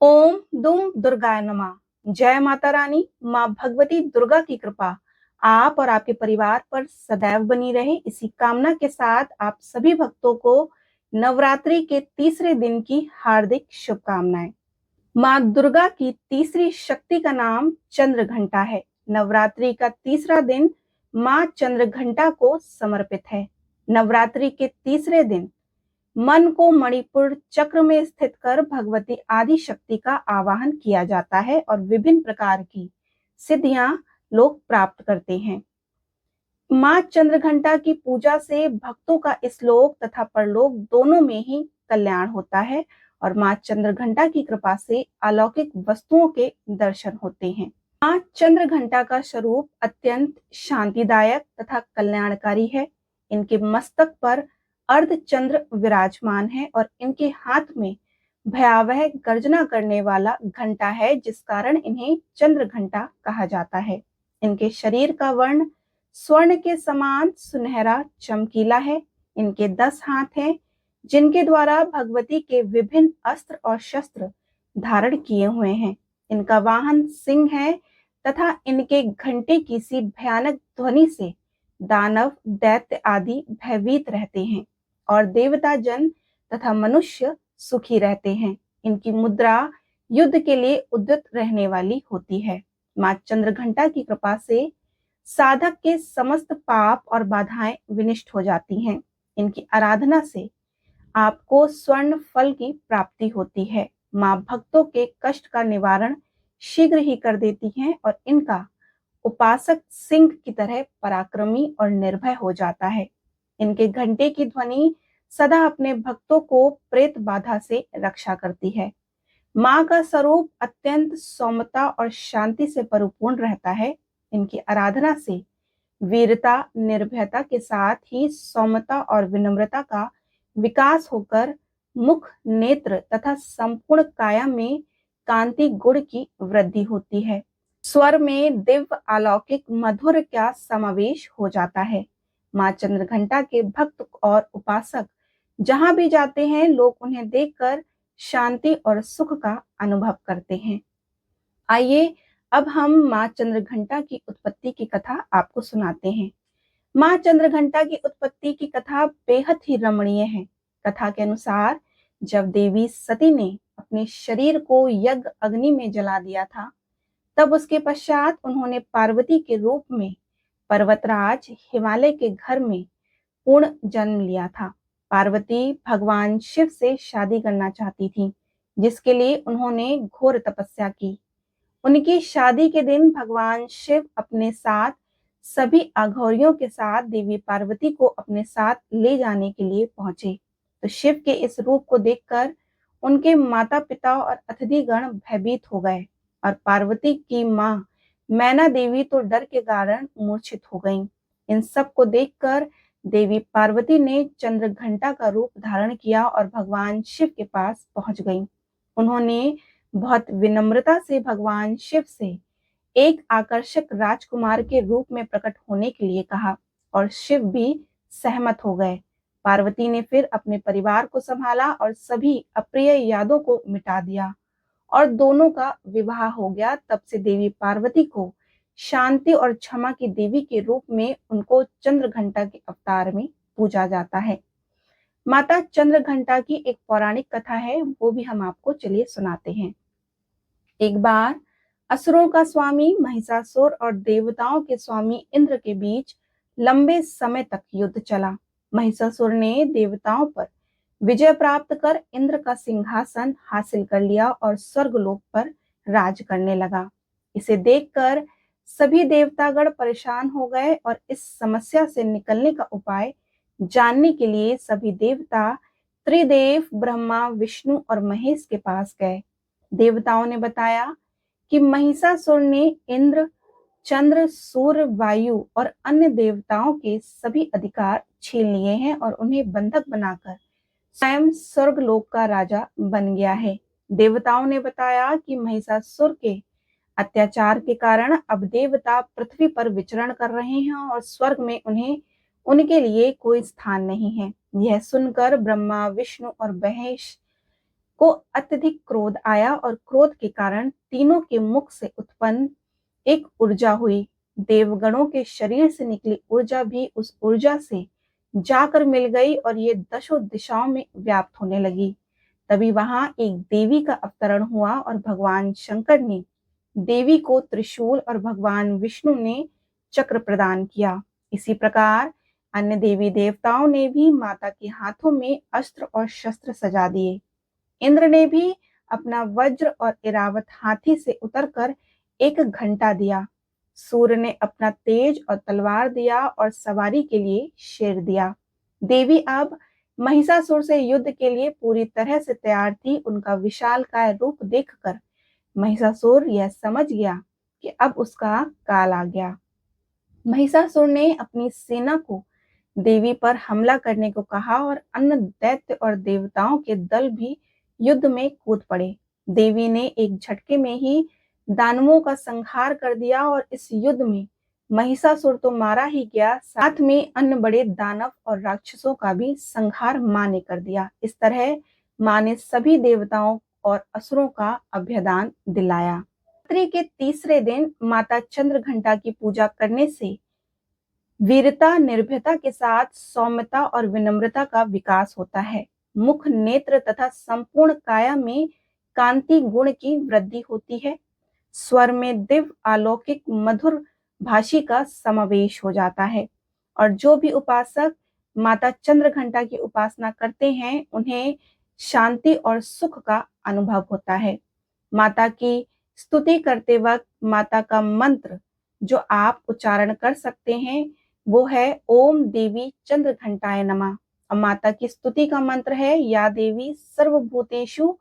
ओम दुम दुर्गाय नमः। जय माता रानी, माँ भगवती दुर्गा की कृपा आप और आपके परिवार पर सदैव बनी रहे, इसी कामना के साथ आप सभी भक्तों को नवरात्रि के तीसरे दिन की हार्दिक शुभकामनाएं। माँ दुर्गा की तीसरी शक्ति का नाम चंद्र घंटा है। नवरात्रि का तीसरा दिन माँ चंद्र घंटा को समर्पित है। नवरात्रि के तीसरे दिन मन को मणिपुर चक्र में स्थित कर भगवती आदि शक्ति का आवाहन किया जाता है और विभिन्न प्रकार की सिद्धियां लोग प्राप्त करते हैं। माँ चंद्रघंटा की पूजा से भक्तों का इस लोक तथा परलोक दोनों में ही कल्याण होता है और माँ चंद्रघंटा की कृपा से अलौकिक वस्तुओं के दर्शन होते हैं। माँ चंद्रघंटा का स्वरूप अत्यंत शांतिदायक तथा कल्याणकारी है। इनके मस्तक पर अर्धचंद्र विराजमान है और इनके हाथ में भयावह गर्जना करने वाला घंटा है, जिस कारण इन्हें चंद्र घंटा कहा जाता है। इनके शरीर का वर्ण स्वर्ण के समान सुनहरा चमकीला है। इनके 10 हाथ हैं, जिनके द्वारा भगवती के विभिन्न अस्त्र और शस्त्र धारण किए हुए हैं। इनका वाहन सिंह है तथा इनके घंटे की सी भयानक ध्वनि से दानव, दैत्य आदि भयभीत रहते हैं और देवता जन तथा मनुष्य सुखी रहते हैं। इनकी मुद्रा युद्ध के लिए उद्यत रहने वाली होती है। माँ चंद्रघंटा की कृपा से साधक के समस्त पाप और बाधाएं विनष्ट हो जाती हैं। इनकी आराधना से आपको स्वर्ण फल की प्राप्ति होती है। माँ भक्तों के कष्ट का निवारण शीघ्र ही कर देती हैं और इनका उपासक सिंह की तरह पराक्रमी और निर्भय हो जाता है। इनके घंटे की ध्वनि सदा अपने भक्तों को प्रेत बाधा से रक्षा करती है। माँ का स्वरूप अत्यंत सौम्यता और शांति से परिपूर्ण रहता है। इनकी आराधना से वीरता, निर्भयता के साथ ही सौम्यता और विनम्रता का विकास होकर मुख, नेत्र तथा संपूर्ण काया में कांति गुण की वृद्धि होती है। स्वर में दिव्य अलौकिक मधुर का समावेश हो जाता है। माँ चंद्रघंटा के भक्त और उपासक जहां भी जाते हैं, लोग उन्हें देखकर शांति और सुख का अनुभव करते हैं। आइए अब हम माँ चंद्रघंटा की उत्पत्ति की कथा आपको सुनाते हैं। माँ चंद्रघंटा की उत्पत्ति की कथा बेहद ही रमणीय है। कथा के अनुसार जब देवी सती ने अपने शरीर को यज्ञ अग्नि में जला दिया था, तब उसके पश्चात उन्होंने पार्वती के रूप में पर्वतराज हिमालय के घर में पूर्ण जन्म लिया था। पार्वती भगवान शिव से शादी करना चाहती थी, जिसके लिए उन्होंने घोर तपस्या की। उनकी शादी के दिन भगवान शिव अपने साथ सभी अघोरियों के साथ देवी पार्वती को अपने साथ ले जाने के लिए पहुंचे। तो शिव के इस रूप को देखकर उनके माता पिता और अतिथिगण भयभीत हो गए और पार्वती की मां मैना देवी तो डर के कारण मूर्छित हो गईं। इन सब को देखकर देवी पार्वती ने चंद्रघंटा का रूप धारण किया और भगवान शिव के पास पहुंच गईं। उन्होंने बहुत विनम्रता से भगवान शिव से एक आकर्षक राजकुमार के रूप में प्रकट होने के लिए कहा और शिव भी सहमत हो गए। पार्वती ने फिर अपने परिवार को संभाला और सभी अप्रिय यादों को मिटा दिया और दोनों का विवाह हो गया। तब से देवी पार्वती को शांति और क्षमा की देवी के रूप में उनको चंद्रघंटा के अवतार में पूजा जाता है। माता चंद्रघंटा की एक पौराणिक कथा है, वो भी हम आपको चलिए सुनाते हैं। एक बार असुरों का स्वामी महिषासुर और देवताओं के स्वामी इंद्र के बीच लंबे समय तक युद्ध चला। महिषासुर ने देवताओं पर विजय प्राप्त कर इंद्र का सिंहासन हासिल कर लिया और स्वर्गलोक पर राज करने लगा। इसे देखकर सभी देवतागण परेशान हो गए और इस समस्या से निकलने का उपाय जानने के लिए सभी देवता त्रिदेव ब्रह्मा, विष्णु और महेश के पास गए। देवताओं ने बताया कि महिषासुर ने इंद्र, चंद्र, सूर्य, वायु और अन्य देवताओं के सभी अधिकार छीन लिए हैं और उन्हें बंधक बनाकर स्वयं स्वर्गलोक का राजा बन गया है। देवताओं ने बताया कि महिषासुर के अत्याचार के कारण अब देवता पृथ्वी पर विचरण कर रहे हैं और स्वर्ग में उन्हें उनके लिए कोई स्थान नहीं है। यह सुनकर ब्रह्मा, विष्णु और महेश को अत्यधिक क्रोध आया और क्रोध के कारण तीनों के मुख से उत्पन्न एक ऊर्जा हुई। देवगणों के शरीर से निकली ऊर्जा भी उस ऊर्जा से जाकर मिल गई और ये दशों दिशाओं में व्याप्त होने लगी। तभी वहां एक देवी का अवतरण हुआ और भगवान शंकर ने देवी को त्रिशूल और भगवान विष्णु ने चक्र प्रदान किया। इसी प्रकार अन्य देवी देवताओं ने भी माता के हाथों में अस्त्र और शस्त्र सजा दिए। इंद्र ने भी अपना वज्र और इरावत हाथी से उतरकर एक घंटा दिया। सूर्य ने अपना तेज और तलवार दिया और सवारी के लिए शेर दिया। देवी अब महिषासुर से युद्ध के लिए पूरी तरह से तैयार थी। उनका विशालकाय रूप देखकर महिषासुर यह समझ गया कि अब उसका काल आ गया। महिषासुर ने अपनी सेना को देवी पर हमला करने को कहा और अन्य दैत्य और देवताओं के दल भी युद्ध में कूद पड़े। देवी ने एक झटके में ही दानवों का संहार कर दिया और इस युद्ध में महिषासुर तो मारा ही गया, साथ में अन्य बड़े दानव और राक्षसों का भी संहार मां ने कर दिया। इस तरह मां ने सभी देवताओं और असुरों का अभ्यदान दिलाया। नवरात्रि के तीसरे दिन माता चंद्रघंटा की पूजा करने से वीरता, निर्भयता के साथ सौम्यता और विनम्रता का विकास होता है। मुख, नेत्र तथा संपूर्ण काया में कांति गुण की वृद्धि होती है। स्वर में दिव्य, अलौकिक, मधुर भाषी का समावेश हो जाता है और जो भी उपासक माता चंद्रघंटा की उपासना करते हैं उन्हें शांति और सुख का अनुभव होता है। माता की स्तुति करते वक्त माता का मंत्र जो आप उच्चारण कर सकते हैं वो है ओम देवी चंद्रघंटाय नमः। और माता की स्तुति का मंत्र है या देवी सर्वभूतेषु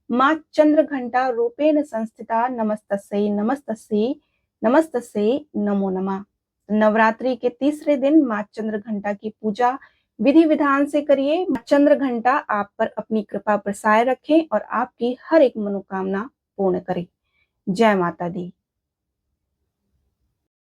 मां चंद्रघंटा रूपेण संस्थिता नमस्तस्यै नमस्तस्यै नमस्तस्यै नमो नमः। नवरात्रि के तीसरे दिन मां चंद्रघंटा की पूजा विधि विधान से करिए। मां चंद्रघंटा आप पर अपनी कृपा बरसाए रखें और आपकी हर एक मनोकामना पूर्ण करे। जय माता दी।